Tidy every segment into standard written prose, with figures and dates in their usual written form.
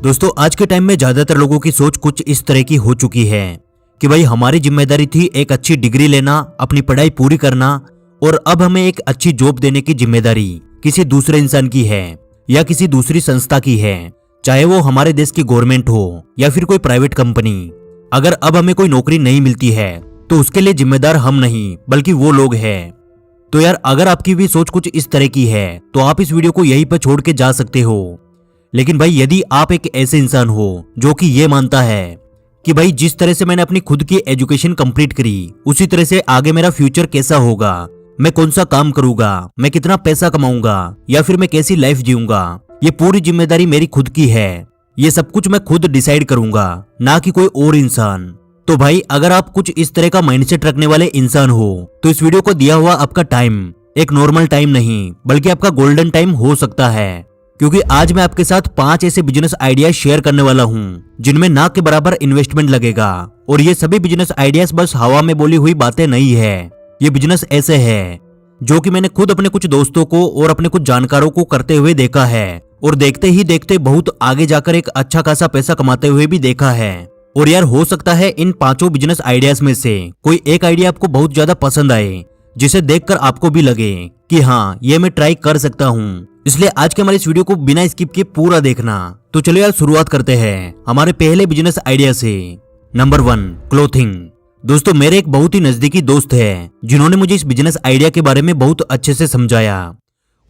दोस्तों आज के टाइम में ज्यादातर लोगों की सोच कुछ इस तरह की हो चुकी है कि भाई हमारी जिम्मेदारी थी एक अच्छी डिग्री लेना, अपनी पढ़ाई पूरी करना और अब हमें एक अच्छी जॉब देने की जिम्मेदारी किसी दूसरे इंसान की है या किसी दूसरी संस्था की है, चाहे वो हमारे देश की गवर्नमेंट हो या फिर कोई प्राइवेट कंपनी। अगर अब हमें कोई नौकरी नहीं मिलती है तो उसके लिए जिम्मेदार हम नहीं बल्कि वो लोग हैं। तो यार अगर आपकी भी सोच कुछ इस तरह की है तो आप इस वीडियो को यहीं पर छोड़ के जा सकते हो। लेकिन भाई यदि आप एक ऐसे इंसान हो जो कि ये मानता है कि भाई जिस तरह से मैंने अपनी खुद की एजुकेशन कंप्लीट करी उसी तरह से आगे मेरा फ्यूचर कैसा होगा, मैं कौन सा काम करूंगा, मैं कितना पैसा कमाऊंगा या फिर मैं कैसी लाइफ जीऊंगा, ये पूरी जिम्मेदारी मेरी खुद की है। ये सब कुछ मैं खुद डिसाइड करूंगा, ना कि कोई और इंसान। तो भाई अगर आप कुछ इस तरह का माइंडसेट रखने वाले इंसान हो तो इस वीडियो को दिया हुआ आपका टाइम एक नॉर्मल टाइम नहीं बल्कि आपका गोल्डन टाइम हो सकता है, क्योंकि आज मैं आपके साथ 5 ऐसे बिजनेस आइडियाज शेयर करने वाला हूं जिनमें ना के बराबर इन्वेस्टमेंट लगेगा। और ये सभी बिजनेस आइडियाज बस हवा में बोली हुई बातें नहीं है, ये बिजनेस ऐसे है जो कि मैंने खुद अपने कुछ दोस्तों को और अपने कुछ जानकारों को करते हुए देखा है और देखते ही देखते बहुत आगे जाकर एक अच्छा खासा पैसा कमाते हुए भी देखा है। और यार हो सकता है इन 5 बिजनेस आइडियाज में से कोई एक आइडिया आपको बहुत ज्यादा पसंद आए, जिसे देखकर आपको भी लगे कि हाँ ये मैं ट्राई कर सकता हूँ। इसलिए आज के हमारे इस वीडियो को बिना स्किप किए पूरा देखना। तो चलो यार शुरुआत करते हैं हमारे पहले बिजनेस आइडिया से। Number 1, clothing. दोस्तों मेरे एक बहुत ही नजदीकी दोस्त है जिन्होंने मुझे इस बिजनेस आइडिया के बारे में बहुत अच्छे से समझाया।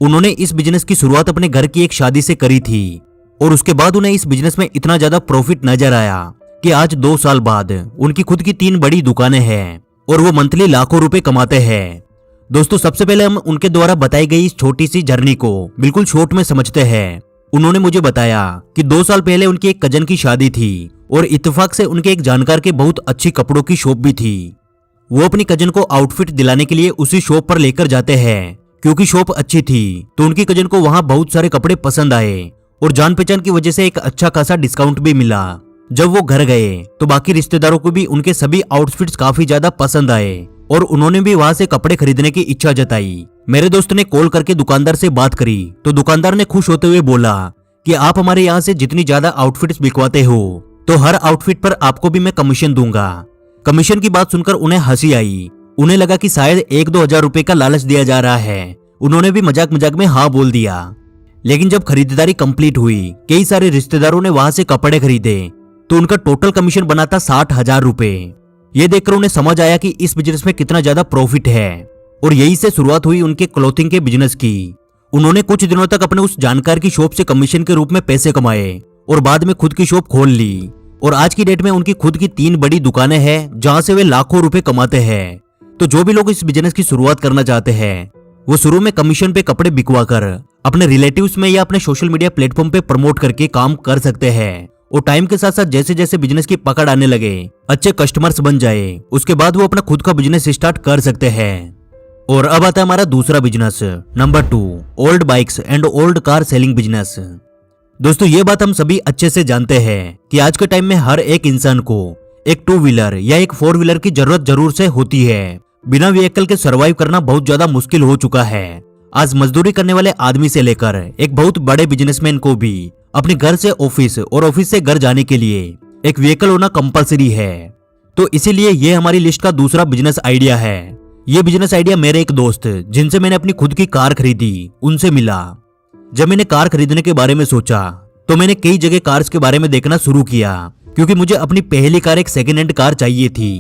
उन्होंने इस बिजनेस की शुरुआत अपने घर की एक शादी से करी थी और उसके बाद उन्हें इस बिजनेस में इतना ज्यादा प्रॉफिट नजर आया कि आज 2 साल बाद उनकी खुद की 3 बड़ी दुकानें हैं और वो मंथली लाखों रुपए कमाते हैं। दोस्तों सबसे पहले हम उनके द्वारा बताई गई इस छोटी सी जर्नी को बिल्कुल शॉर्ट में समझते हैं। उन्होंने मुझे बताया कि 2 साल पहले उनकी एक कजन की शादी थी और इत्तेफाक से उनके एक जानकार के बहुत अच्छी कपड़ों की शॉप भी थी। वो अपनी कजन को आउटफिट दिलाने के लिए उसी शॉप पर लेकर जाते हैं। क्योंकि शॉप अच्छी थी तो उनकी कजन को वहां बहुत सारे कपड़े पसंद आए और जान पहचान की वजह से एक अच्छा खासा डिस्काउंट भी मिला। जब वो घर गए तो बाकी रिश्तेदारों को भी उनके सभी आउटफिट्स काफी ज्यादा पसंद आए और उन्होंने भी वहां से कपड़े खरीदने की इच्छा जताई। मेरे दोस्त ने कॉल करके दुकानदार से बात करी तो दुकानदार ने खुश होते हुए बोला कि आप हमारे यहाँ से जितनी ज्यादा आउटफिट्स बिकवाते हो तो हर आउटफिट पर आपको भी मैं कमीशन दूंगा। कमीशन की बात सुनकर उन्हें हंसी आई। उन्हें लगा कि शायद 1-2 हजार रुपए का लालच दिया जा रहा है। उन्होंने भी मजाक मजाक में हाँ बोल दिया। लेकिन जब खरीदारी कंप्लीट हुई, कई सारे रिश्तेदारों ने वहां से कपड़े खरीदे तो उनका टोटल कमीशन बना था 60,000 रुपए। ये देखकर उन्हें समझ आया कि इस बिजनेस में कितना ज्यादा प्रॉफिट है और यही से शुरुआत हुई उनके क्लोथिंग के बिजनेस की। उन्होंने कुछ दिनों तक अपने उस जानकार की शॉप से कमीशन के रूप में पैसे कमाए और बाद में खुद की शॉप खोल ली और आज की डेट में उनकी खुद की 3 बड़ी दुकानें हैं जहां से वे लाखों रुपए कमाते हैं। तो जो भी लोग इस बिजनेस की शुरुआत करना चाहते हैं वो शुरू में कमीशन पे कपड़े बिकवा कर अपने रिलेटिव्स में या अपने सोशल मीडिया प्लेटफॉर्म पे प्रमोट करके काम कर सकते हैं और टाइम के साथ साथ जैसे जैसे बिजनेस की पकड़ आने लगे, अच्छे कस्टमर्स बन जाए, उसके बाद वो अपना खुद का बिजनेस स्टार्ट कर सकते हैं। और अब आता है हमारा दूसरा business, number 2, old bikes and old car selling business. दोस्तों ये बात हम सभी अच्छे से जानते हैं कि आज के टाइम में हर एक इंसान को एक 2 व्हीलर या एक 4 व्हीलर की जरूरत जरूर से होती है। बिना व्हीकल के सर्वाइव करना बहुत ज्यादा मुश्किल हो चुका है। आज मजदूरी करने वाले आदमी से लेकर एक बहुत बड़े बिजनेसमैन को भी अपने घर से ऑफिस और ऑफिस से घर जाने के लिए एक व्हीकल होना कंपलसरी है। तो इसीलिए ये हमारी लिस्ट का दूसरा बिजनेस आइडिया है। ये बिजनेस आइडिया मेरे एक दोस्त जिनसे मैंने अपनी खुद की कार खरीदी उनसे मिला। जब मैंने कार खरीदने के बारे में सोचा तो मैंने कई जगह कार्स के बारे में देखना शुरू किया, क्योंकि मुझे अपनी पहली कार एक सेकेंड हैंड कार चाहिए थी।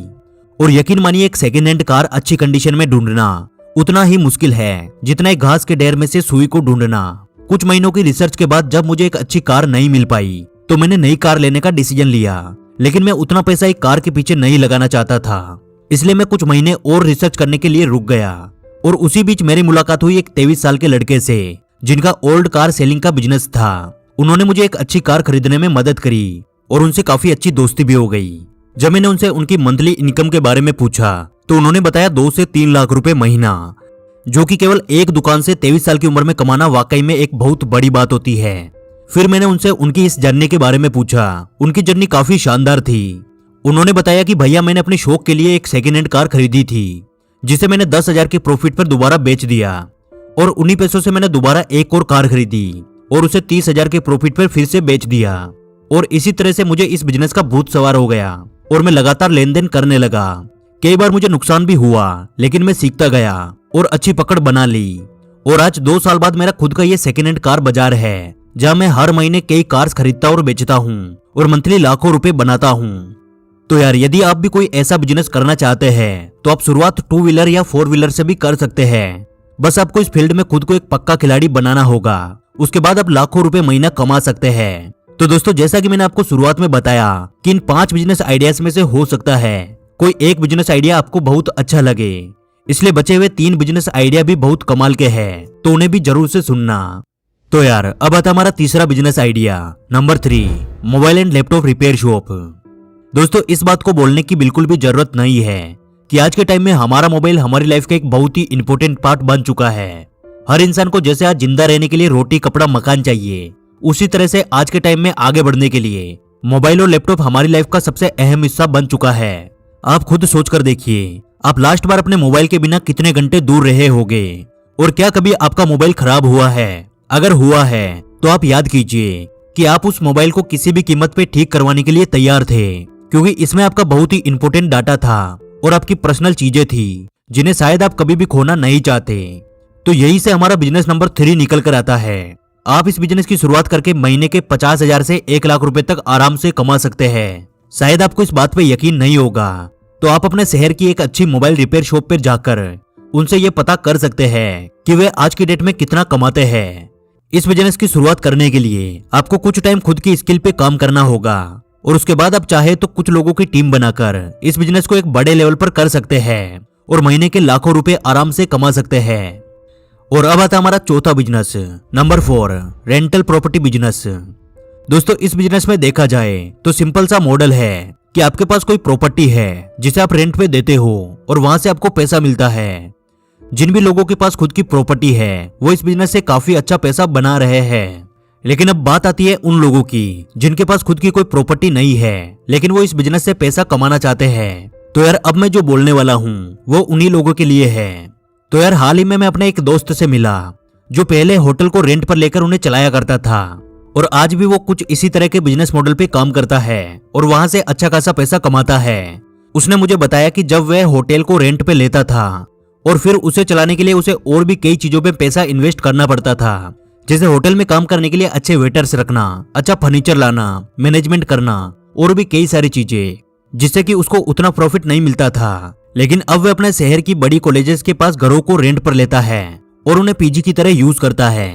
और यकीन मानिए एक सेकेंड हैंड कार अच्छी कंडीशन में ढूंढना उतना ही मुश्किल है जितना एक घास के ढेर में से सुई को ढूंढना। कुछ महीनों की रिसर्च के बाद जब मुझे एक अच्छी कार नहीं मिल पाई तो मैंने नई कार लेने का डिसीजन लिया। लेकिन मैं उतना पैसा एक कार के पीछे नहीं लगाना चाहता था, इसलिए मैं कुछ महीने और रिसर्च करने के लिए रुक गया। और उसी बीच मेरी मुलाकात हुई एक 23 साल के लड़के से जिनका ओल्ड कार सेलिंग का बिजनेस था। उन्होंने मुझे एक अच्छी कार खरीदने में मदद करी और उनसे काफी अच्छी दोस्ती भी हो गई। जब मैंने उनसे उनकी मंथली इनकम के बारे में पूछा तो उन्होंने बताया 2 से 3 लाख रुपए महीना, जो कि केवल एक दुकान से 23 साल की उम्र में कमाना वाकई में एक बहुत बड़ी बात होती है। फिर मैंने उनसे उनकी इस जर्नी के बारे में पूछा। उनकी जर्नी काफी शानदार थी। उन्होंने बताया कि भैया मैंने अपने शौक के लिए एक सेकेंड हैंड कार खरीदी थी जिसे मैंने 10,000 के प्रॉफिट पर दोबारा बेच दिया और उन्हीं पैसों से मैंने दोबारा एक और कार खरीदी और उसे 30,000 के प्रॉफिट पर फिर से बेच दिया और इसी तरह से मुझे इस बिजनेस का भूत सवार हो गया और मैं लगातार लेन देन करने लगा। कई बार मुझे नुकसान भी हुआ, लेकिन मैं सीखता गया और अच्छी पकड़ बना ली। और आज 2 साल बाद मेरा खुद का ये सेकेंड हैंड कार बाजार है, जहां मैं हर महीने कई कार्स खरीदता और बेचता हूँ और मंथली लाखों रुपए बनाता हूँ। तो यार, यदि आप भी कोई ऐसा बिजनेस करना चाहते हैं तो आप शुरुआत 2 व्हीलर या 4 व्हीलर से भी कर सकते हैं। बस आपको इस फील्ड में खुद को एक पक्का खिलाड़ी बनाना होगा। उसके बाद आप लाखों रुपए महीना कमा सकते हैं। तो दोस्तों, जैसा कि मैंने आपको शुरुआत में बताया कि इन 5 बिजनेस आइडियाज में से हो सकता है कोई एक बिजनेस आइडिया आपको बहुत अच्छा लगे, इसलिए बचे हुए 3 बिजनेस आइडिया भी बहुत कमाल के हैं, तो उन्हें भी जरूर से सुनना। तो यार, अब आता हमारा तीसरा business idea, number 3, mobile and laptop repair shop. दोस्तों, इस बात को बोलने की बिल्कुल भी जरूरत नहीं है कि आज के टाइम में हमारा मोबाइल हमारी लाइफ का एक बहुत ही इंपॉर्टेंट पार्ट बन चुका है। हर इंसान को जैसे आज जिंदा रहने के लिए रोटी, कपड़ा, मकान चाहिए, उसी तरह से आज के टाइम में आगे बढ़ने के लिए मोबाइल और लैपटॉप हमारी लाइफ का सबसे अहम हिस्सा बन चुका है। आप खुद सोच कर देखिए, आप लास्ट बार अपने मोबाइल के बिना कितने घंटे दूर रहे होंगे, और क्या कभी आपका मोबाइल खराब हुआ है? अगर हुआ है तो आप याद कीजिए कि आप उस मोबाइल को किसी भी कीमत पे ठीक करवाने के लिए तैयार थे, क्योंकि इसमें आपका बहुत ही इंपॉर्टेंट डाटा था और आपकी पर्सनल चीजें थी जिन्हें शायद आप कभी भी खोना नहीं चाहते। तो यही से हमारा बिजनेस नंबर 3 निकल कर आता है। आप इस बिजनेस की शुरुआत करके महीने के 50,000 से 1 लाख रुपए तक आराम से कमा सकते हैं। शायद आपको इस बात पे यकीन नहीं होगा, तो आप अपने शहर की एक अच्छी मोबाइल रिपेयर शॉप पर जाकर उनसे ये पता कर सकते हैं कि वे आज की डेट में कितना कमाते हैं। इस बिजनेस की शुरुआत करने के लिए आपको कुछ टाइम खुद की स्किल पे काम करना होगा, और उसके बाद आप चाहे तो कुछ लोगों की टीम बनाकर इस बिजनेस को एक बड़े लेवल पर कर सकते हैं और महीने के लाखों रुपए आराम से कमा सकते हैं। और अब आता हमारा चौथा business, number 4, rental property business. दोस्तों, इस बिजनेस में देखा जाए तो सिंपल सा मॉडल है कि आपके पास कोई प्रॉपर्टी है जिसे आप रेंट पे देते हो और वहां से आपको पैसा मिलता है। जिन भी लोगों के पास खुद की प्रॉपर्टी है वो इस बिजनेस से काफी अच्छा पैसा बना रहे हैं। लेकिन अब बात आती है उन लोगों की जिनके पास खुद की कोई प्रॉपर्टी नहीं है, लेकिन वो इस बिजनेस से पैसा कमाना चाहते हैं। तो यार, अब मैं जो बोलने वाला हूँ वो उन्हीं लोगों के लिए है। तो यार, हाल ही में मैं अपने एक दोस्त से मिला जो पहले होटल को रेंट पर लेकर उन्हें चलाया करता था, और आज भी वो कुछ इसी तरह के बिजनेस मॉडल पे काम करता है और वहां से अच्छा खासा पैसा कमाता है। उसने मुझे बताया कि जब वह होटल को रेंट पे लेता था और फिर उसे चलाने के लिए उसे और भी कई चीजों पे पैसा इन्वेस्ट करना पड़ता था, जैसे होटल में काम करने के लिए अच्छे वेटर्स रखना, अच्छा फर्नीचर लाना, मैनेजमेंट करना और भी कई सारी चीजें, जिससे कि उसको उतना प्रॉफिट नहीं मिलता था। लेकिन अब वह अपने शहर की बड़ी कॉलेजेस के पास घरों को रेंट पर लेता है और उन्हें पीजी की तरह यूज करता है।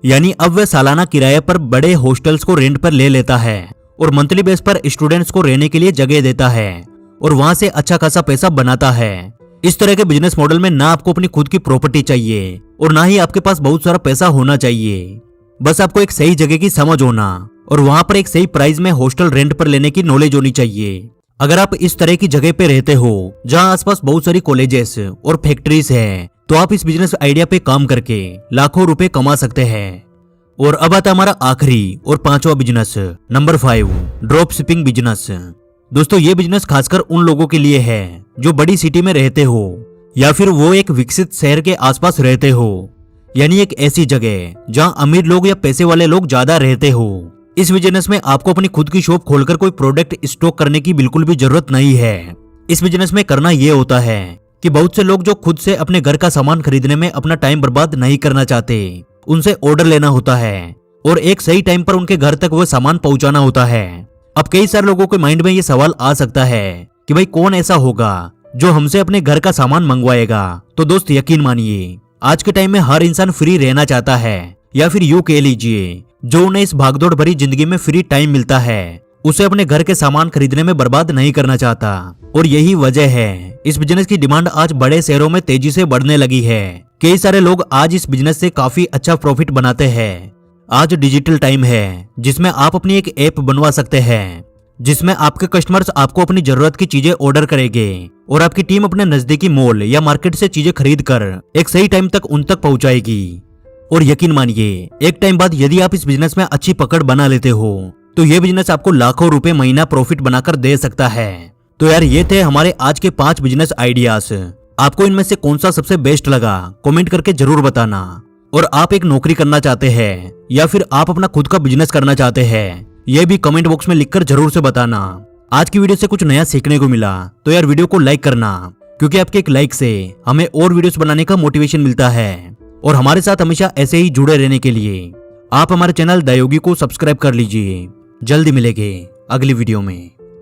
यानी अब वह सालाना किराए पर बड़े हॉस्टल्स को रेंट पर ले लेता है और मंथली बेस पर स्टूडेंट्स को रहने के लिए जगह देता है और वहां से अच्छा खासा पैसा बनाता है। इस तरह के बिजनेस मॉडल में ना आपको अपनी खुद की प्रॉपर्टी चाहिए और ना ही आपके पास बहुत सारा पैसा होना चाहिए। बस आपको एक सही जगह की समझ होना और वहां पर एक सही प्राइस में हॉस्टल रेंट पर लेने की नॉलेज होनी चाहिए। अगर आप इस तरह की जगह पे रहते हो जहां आसपास बहुत सारी कॉलेजेस और फैक्ट्रीज है, तो आप इस बिजनेस आइडिया पे काम करके लाखों रुपए कमा सकते हैं। और अब आता हमारा आखिरी और 5वां business, number 5, drop shipping business. दोस्तों, ये बिजनेस खासकर उन लोगों के लिए है जो बड़ी सिटी में रहते हो या फिर वो एक विकसित शहर के आसपास रहते हो, यानी एक ऐसी जगह जहां अमीर लोग या पैसे वाले लोग ज्यादा रहते हो। इस बिजनेस में आपको अपनी खुद की शॉप खोलकर कोई प्रोडक्ट स्टॉक करने की बिल्कुल भी जरूरत नहीं है। इस बिजनेस में करना ये होता है कि बहुत से लोग जो खुद से अपने घर का सामान खरीदने में अपना टाइम बर्बाद नहीं करना चाहते, उनसे ऑर्डर लेना होता है और एक सही टाइम पर उनके घर तक वो सामान पहुंचाना होता है। अब कई सारे लोगों के माइंड में ये सवाल आ सकता है कि भाई कौन ऐसा होगा जो हमसे अपने घर का सामान मंगवाएगा। तो दोस्त, यकीन मानिए, आज के टाइम में हर इंसान फ्री रहना चाहता है, या फिर यूं कह लीजिए जो उन्हें इस भागदौड़ भरी जिंदगी में फ्री टाइम मिलता है उसे अपने घर के सामान खरीदने में बर्बाद नहीं करना चाहता। और यही वजह है इस बिजनेस की डिमांड आज बड़े शहरों में तेजी से बढ़ने लगी है। कई सारे लोग आज इस बिजनेस से काफी अच्छा प्रॉफिट बनाते हैं। आज डिजिटल टाइम है जिसमें आप अपनी एक ऐप बनवा सकते हैं जिसमें आपके कस्टमर्स आपको अपनी जरूरत की चीजें ऑर्डर करेंगे और आपकी टीम अपने नजदीकी मॉल या मार्केट से चीजें खरीद कर एक सही टाइम तक उन तक पहुंचाएगी। और यकीन मानिए, एक टाइम बाद यदि आप इस बिजनेस में अच्छी पकड़ बना लेते हो तो ये बिजनेस आपको लाखों रुपए महीना प्रॉफिट बनाकर दे सकता है। तो यार, ये थे हमारे आज के 5 बिजनेस आइडियाज। आपको इनमें से कौन सा सबसे बेस्ट लगा कमेंट करके जरूर बताना। और आप एक नौकरी करना चाहते हैं या फिर आप अपना खुद का बिजनेस करना चाहते हैं ये भी कमेंट बॉक्स में लिखकर जरूर से बताना। आज की वीडियो से कुछ नया सीखने को मिला तो यार वीडियो को लाइक करना, क्योंकि आपके एक लाइक से हमें और वीडियोस बनाने का मोटिवेशन मिलता है। और हमारे साथ हमेशा ऐसे ही जुड़े रहने के लिए आप हमारे चैनल द योगी को सब्सक्राइब कर लीजिए। जल्दी मिलेंगे अगली वीडियो में।